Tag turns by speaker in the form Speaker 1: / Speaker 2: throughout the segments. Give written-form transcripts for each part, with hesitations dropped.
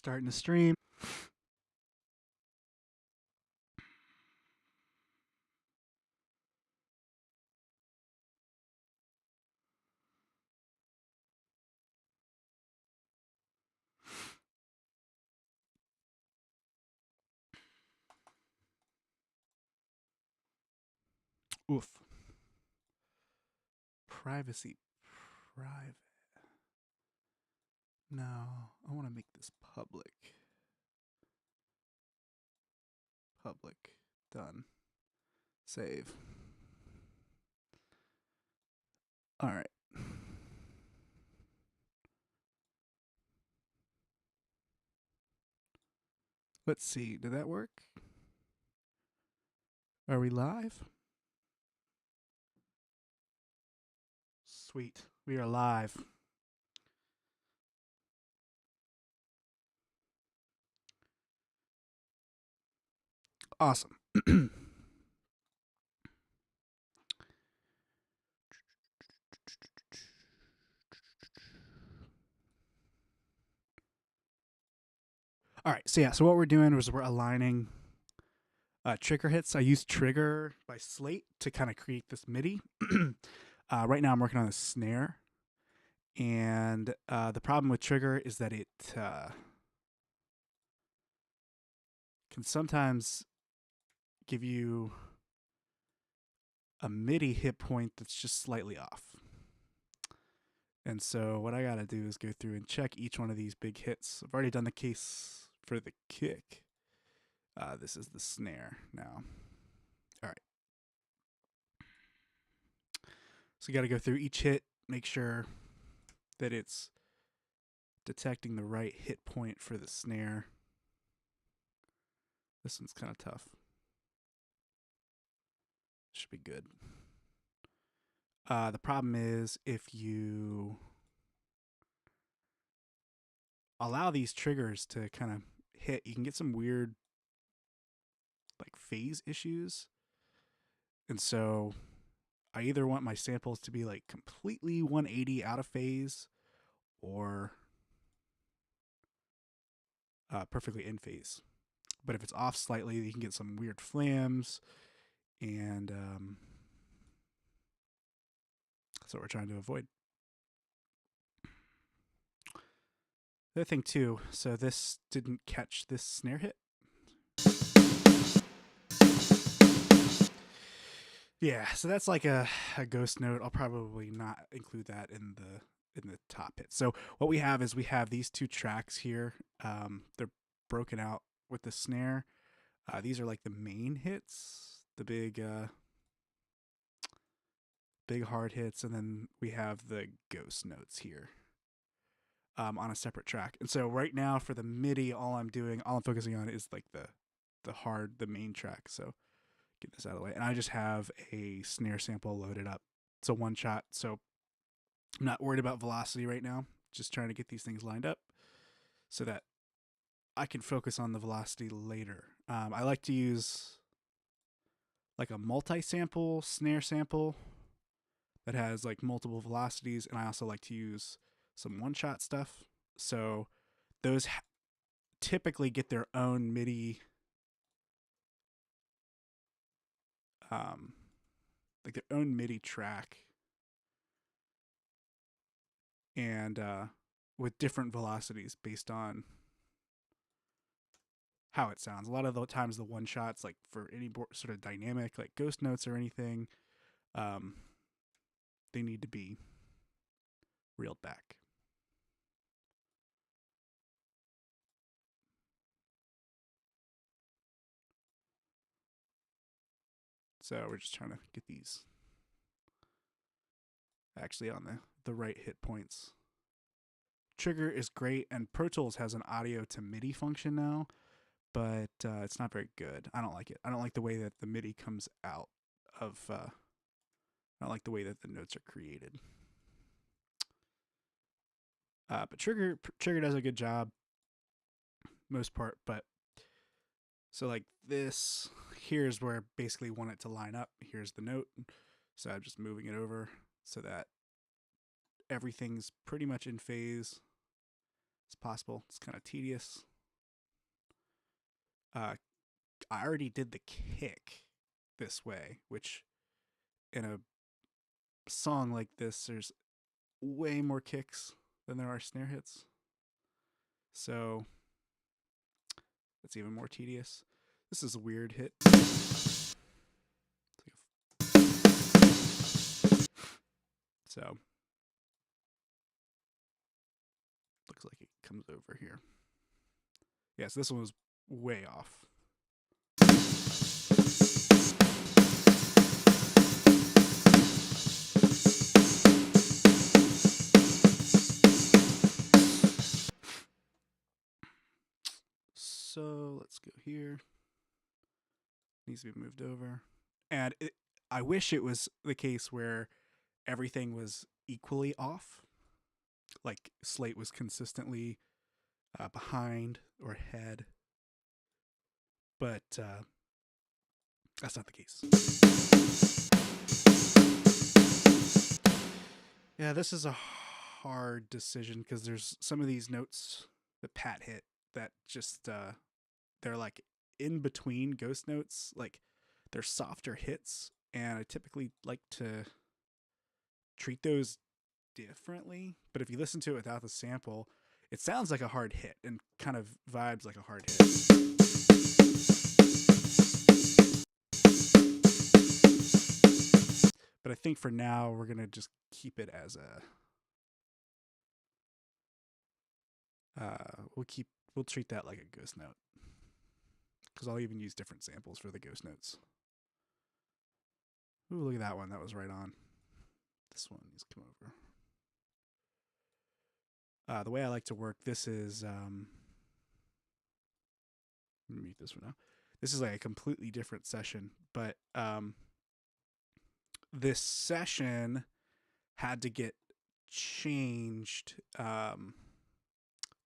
Speaker 1: Starting to stream. Oof. Privacy. Private. No, I want to make this public. Public. Done. Save. All right. Let's see. Did that work? Are we live? Sweet. We are live. Awesome. All right. So yeah. So what we're doing is we're aligning trigger hits. I use Trigger by Slate to kind of create this MIDI. Right now I'm working on a snare, and the problem with Trigger is that it can sometimes give you a MIDI hit point that's just slightly off. And so what I got to do is go through and check each one of these big hits. I've already done the case for the kick. This is the snare now. All right. So you got to go through each hit, make sure that it's detecting the right hit point for the snare. This one's kind of tough. Should be good. The problem is if you allow these triggers to kind of hit, you can get some weird like phase issues. And so I either want my samples to be like completely 180 out of phase or perfectly in phase. But if it's off slightly, you can get some weird flams, and that's what we're trying to avoid. The other thing too, so this didn't catch this snare hit. Yeah, so that's like a ghost note. I'll probably not include that in the top hit. So what we have is we have these two tracks here. They're broken out with the snare. These are like the main hits, the big hard hits, and then we have the ghost notes here on a separate track. And so right now for the MIDI, all I'm focusing on is like the main track. So get this out of the way. And I just have a snare sample loaded up. It's a one shot, so I'm not worried about velocity right now. Just trying to get these things lined up so that I can focus on the velocity later. I like to use like a multi-sample snare sample that has like multiple velocities, and I also like to use some one-shot stuff. So those typically get their own MIDI, like their own MIDI track, and with different velocities based on how it sounds. A lot of the times, the one shots, like for any sort of dynamic, like ghost notes or anything, um, they need to be reeled back. So we're just trying to get these actually on the right hit points. Trigger is great, and Pro Tools has an audio to MIDI function now, but it's not very good. I don't like it. I don't like the way that the MIDI comes out of. I don't like the way that the notes are created. But Trigger does a good job, most part. But so like this, here's where I basically want it to line up. Here's the note, so I'm just moving it over so that everything's pretty much in phase as possible. It's kind of tedious. I already did the kick this way, which in a song like this, there's way more kicks than there are snare hits. So that's even more tedious. This is a weird hit. So looks like it comes over here. Yes, this one was way off. So let's go here. Needs to be moved over. And I wish it was the case where everything was equally off. Like Slate was consistently behind or ahead. But that's not the case. Yeah, this is a hard decision because there's some of these notes that Pat hit that just they're like in between ghost notes, like they're softer hits, and I typically like to treat those differently. But if you listen to it without the sample, it sounds like a hard hit and kind of vibes like a hard hit. But I think for now we're gonna just keep it as a we'll treat that like a ghost note, because I'll even use different samples for the ghost notes. Ooh, look at that one. That was right on. This one needs to come over. The way I like to work this is let me mute this for now. This is like a completely different session, but this session had to get changed.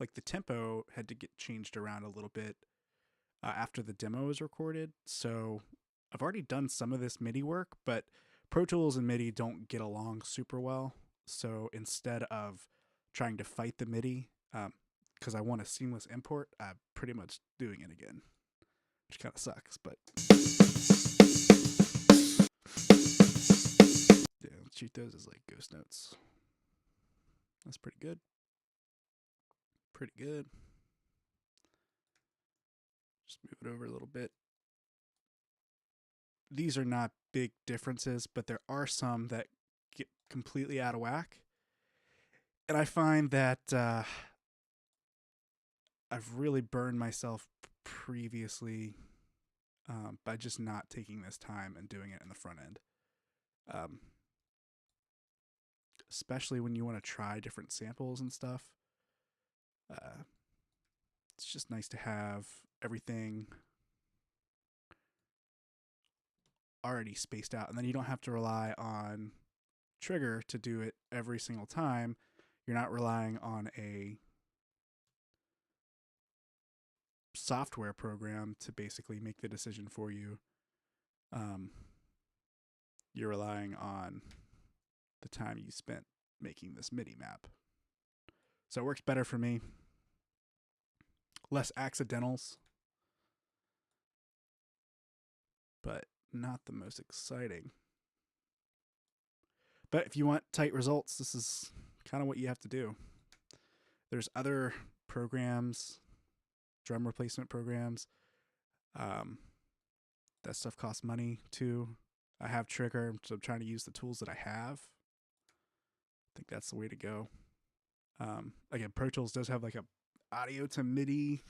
Speaker 1: Like the tempo had to get changed around a little bit after the demo was recorded. So I've already done some of this MIDI work, but Pro Tools and MIDI don't get along super well. So instead of trying to fight the MIDI, because I want a seamless import, I'm pretty much doing it again, which kind of sucks, but yeah, let's treat those as like ghost notes. That's pretty good. Pretty good. Just move it over a little bit. These are not big differences, but there are some that get completely out of whack. And I find that I've really burned myself previously by just not taking this time and doing it in the front end. Especially when you want to try different samples and stuff. It's just nice to have everything already spaced out, and then you don't have to rely on Trigger to do it every single time. You're not relying on a software program to basically make the decision for you. You're relying on the time you spent making this MIDI map. So it works better for me. Less accidentals, but not the most exciting. But if you want tight results, this is kind of what you have to do. There's other programs, drum replacement programs. That stuff costs money too. I have Trigger, so I'm trying to use the tools that I have. I think that's the way to go. Again, Pro Tools does have like a audio to MIDI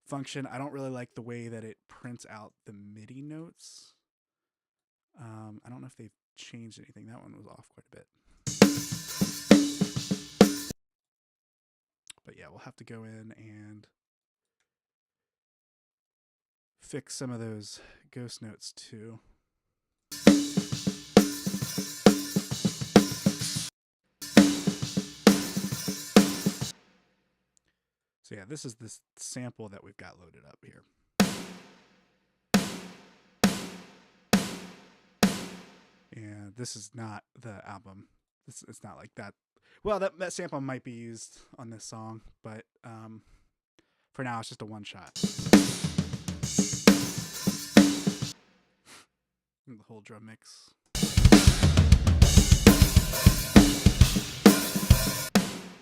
Speaker 1: function. I don't really like the way that it prints out the MIDI notes. I don't know if they've changed anything. That one was off quite a bit. But yeah, we'll have to go in and fix some of those ghost notes too. So yeah, this is this sample that we've got loaded up here. And this is not the album. It's not like that. Well, that sample might be used on this song, but for now it's just a one shot. the whole drum mix.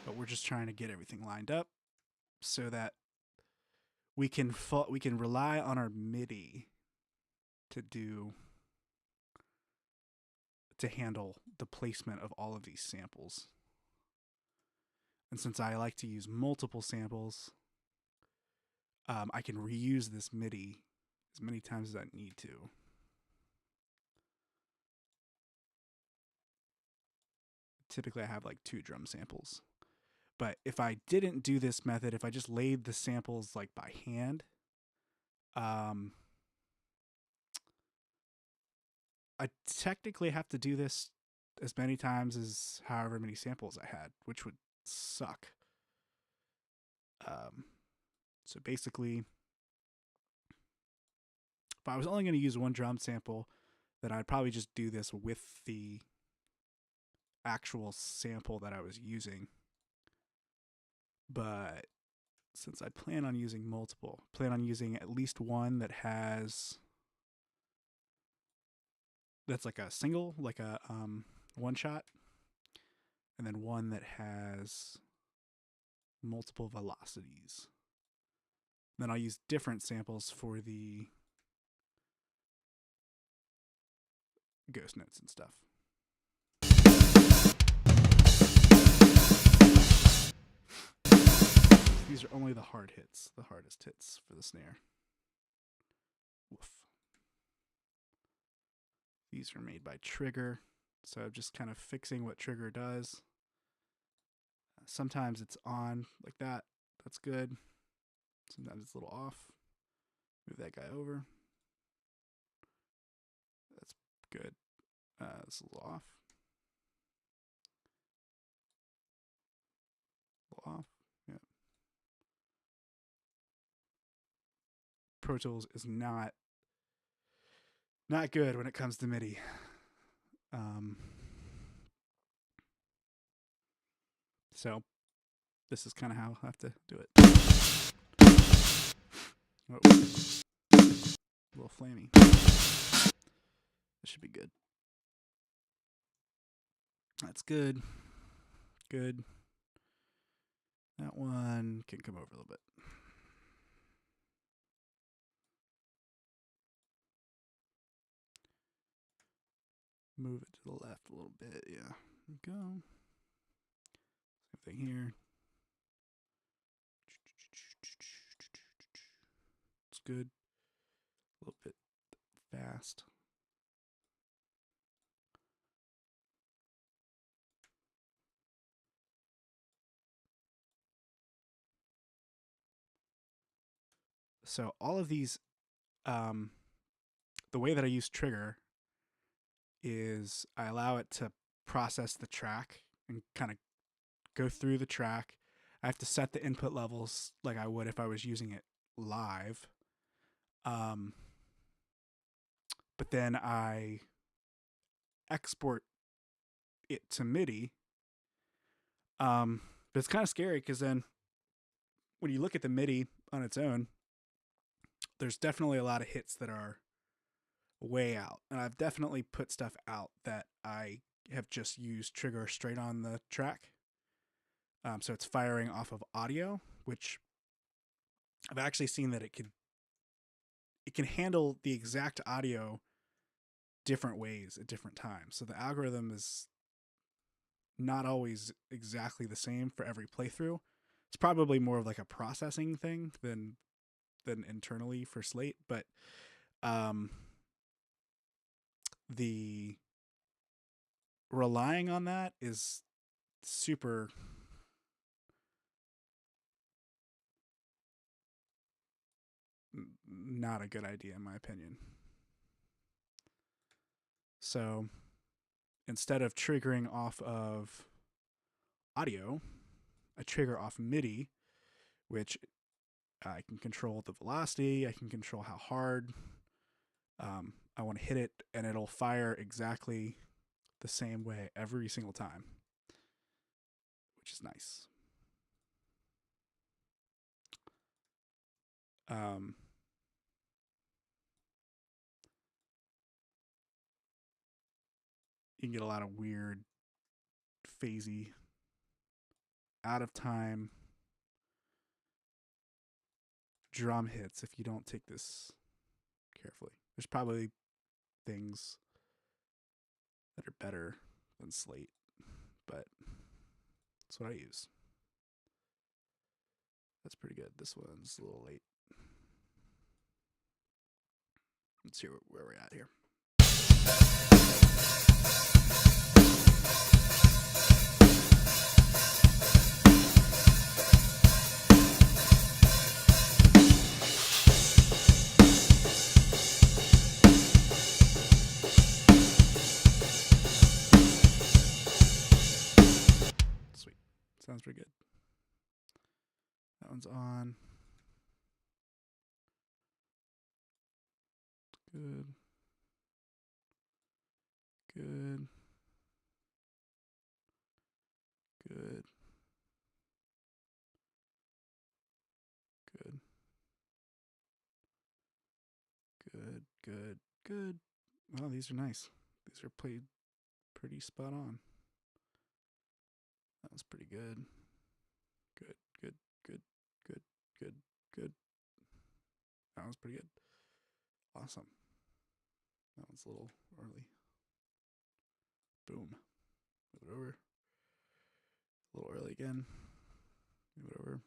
Speaker 1: But we're just trying to get everything lined up so that we can rely on our MIDI to handle the placement of all of these samples. And since I like to use multiple samples, I can reuse this MIDI as many times as I need to. Typically I have like 2 drum samples. But if I didn't do this method, if I just laid the samples like by hand, I technically have to do this as many times as however many samples I had, which would suck. So basically, if I was only going to use 1 drum sample, then I'd probably just do this with the actual sample that I was using. But since I plan on using multiple, plan on using at least one that's like a single, like a one shot, and then one that has multiple velocities. Then I'll use different samples for the ghost notes and stuff. These are only the hard hits, the hardest hits for the snare. Woof. These are made by Trigger, so I'm just kind of fixing what Trigger does. Sometimes it's on like that. That's good. Sometimes it's a little off. Move that guy over. That's good. This is a little off. A little off. Yeah. Pro Tools is not good when it comes to MIDI. So this is kind of how I have to do it. Oh, a little flamey. This should be good. That's good. Good. That one can come over a little bit. Move it to the left a little bit. Yeah. There we go. Same thing here. It's good. A little bit fast. So all of these, the way that I use Trigger is I allow it to process the track and kind of go through the track. I have to set the input levels like I would if I was using it live. But then I export it to MIDI. But it's kind of scary because then when you look at the MIDI on its own, there's definitely a lot of hits that are way out. And I've definitely put stuff out that I have just used Trigger straight on the track. So it's firing off of audio, which I've actually seen that it can handle the exact audio different ways at different times. So the algorithm is not always exactly the same for every playthrough. It's probably more of like a processing thing than internally for Slate, but the relying on that is super not a good idea in my opinion. So instead of triggering off of audio, I trigger off MIDI, which I can control the velocity, I can control how hard I want to hit it, and it'll fire exactly the same way every single time, which is nice. you can get a lot of weird, phasey, out of time drum hits if you don't take this carefully. There's probably things that are better than Slate, but that's what I use. That's pretty good. This one's a little late. Let's see where we're at here. Sweet. Sounds pretty good. That one's on. Good. Good. Good. Good. Good. Good. Good. Well, these are nice. These are played pretty spot on. That was pretty good. Good. Good. Good. Good. Good. Good. That was pretty good. Awesome. That one's a little early. Boom. Move it over. A little early again. Move it over.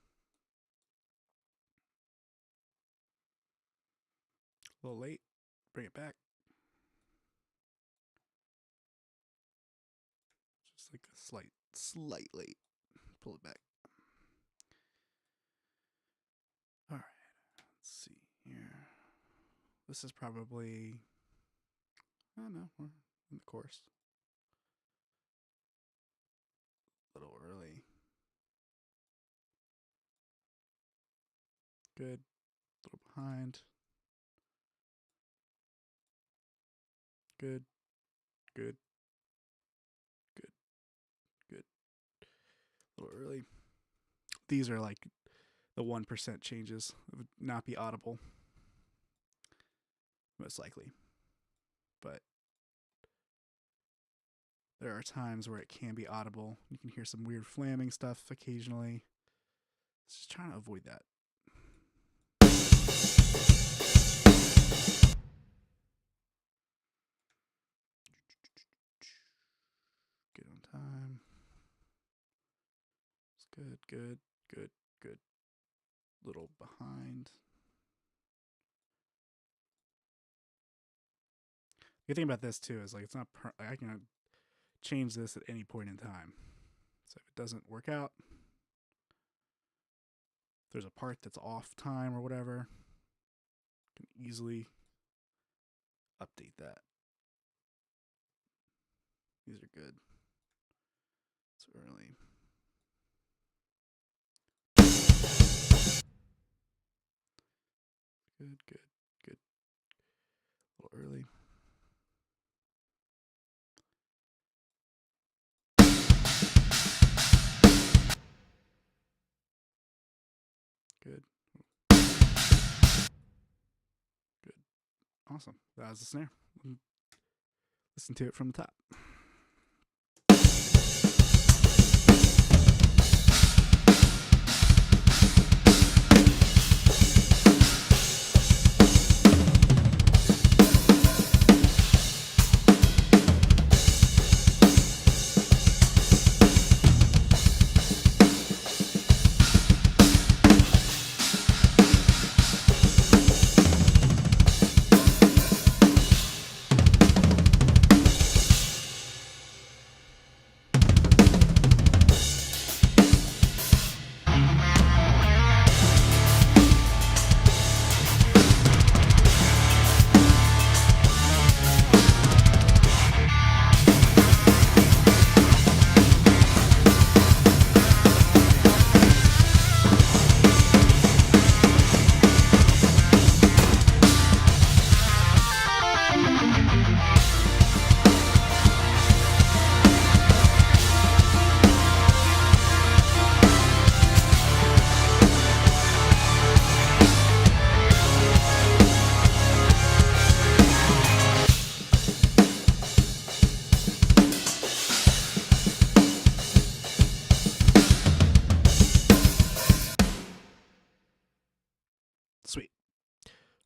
Speaker 1: A little late. Bring it back. Just like a slight late. Pull it back. All right. Let's see here. This is probably, I don't know, we're in the chorus. A little early. Good. A little behind. Good. Good. Good. Good. A little early. These are like the 1% changes. It would not be audible. Most likely. But there are times where it can be audible. You can hear some weird flamming stuff occasionally. Just trying to avoid that. Get on time. It's good, good, good, good. Little behind. The thing about this too is like it's not. I can change this at any point in time. So if it doesn't work out, if there's a part that's off time or whatever, I can easily update that. These are good. It's early. Good, good, good. A little early. Good. Good. Awesome. That was the snare. Listen to it from the top.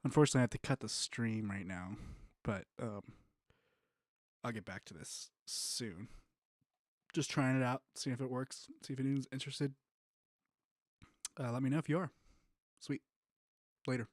Speaker 1: Unfortunately, I have to cut the stream right now, but I'll get back to this soon. Just trying it out, seeing if it works, see if anyone's interested. Let me know if you are. Sweet. Later.